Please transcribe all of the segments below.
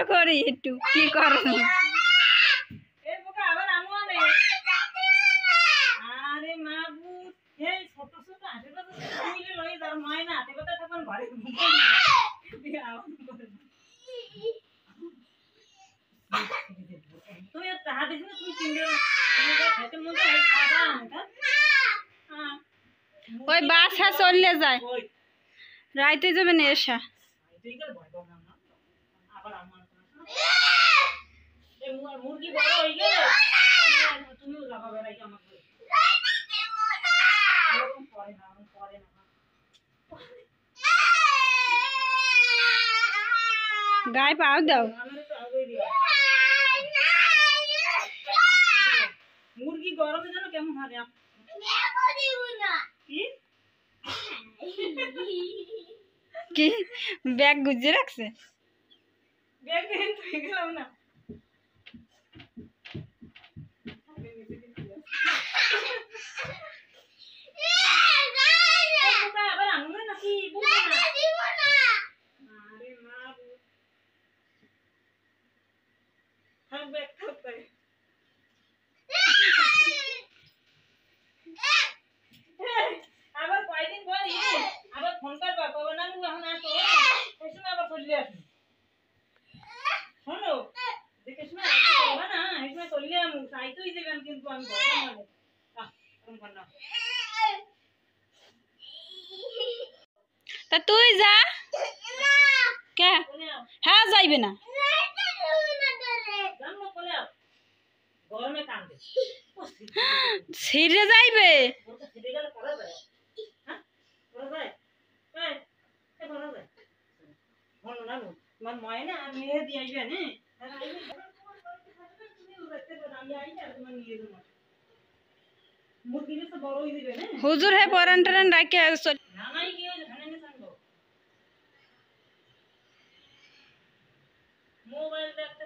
করি একটু কি করব এই বোকা আবার আমু আনে আরে মাবু এই ছোট ছোট আশেপাশে তুইলে লই যার মায় না আশেপাশে তখন ঘরে দিয়া তুই টাকা দিস না তুই কিনবে তুমি খেতে মজা হয় খাবা হ্যাঁ ওই বাসা চললে যায় রাইতে যাবে না এসা তুই গেল ভয় পাও না আবার আমার এই মুরগি বড় হই গেল তুমিও যাবা বেড়াই আমার ঘরে এরকম করে না গায়ে পাও দাও মুরগি গরমে জানো কেমন হয় কি ব্যাগ গুজিয়ে রাখছে ব্যাগ নিয়ে গেলাম না আবার আনবে নাকি আরে মা হ্যাঁ ব্যাগ খাবে আবার কয়দিন পর আবার ফোন করবা কবে না এখন আসো এই সময় আবার চলে আসি শোনো দেখে সময় আসতে পারবা না এই সময় চলে আমু চাইতেই যাবেন কিন্তু আমি বলবো মানে এরকম কর না তা তুই যা কে হ্যাঁ যাইবে না গরমে কান্দে ছিঁড়ে যাইবে হুজুর হে পরান টরান রাখে মোবাইল দেখতে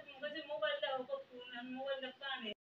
মোবাইল দেখতে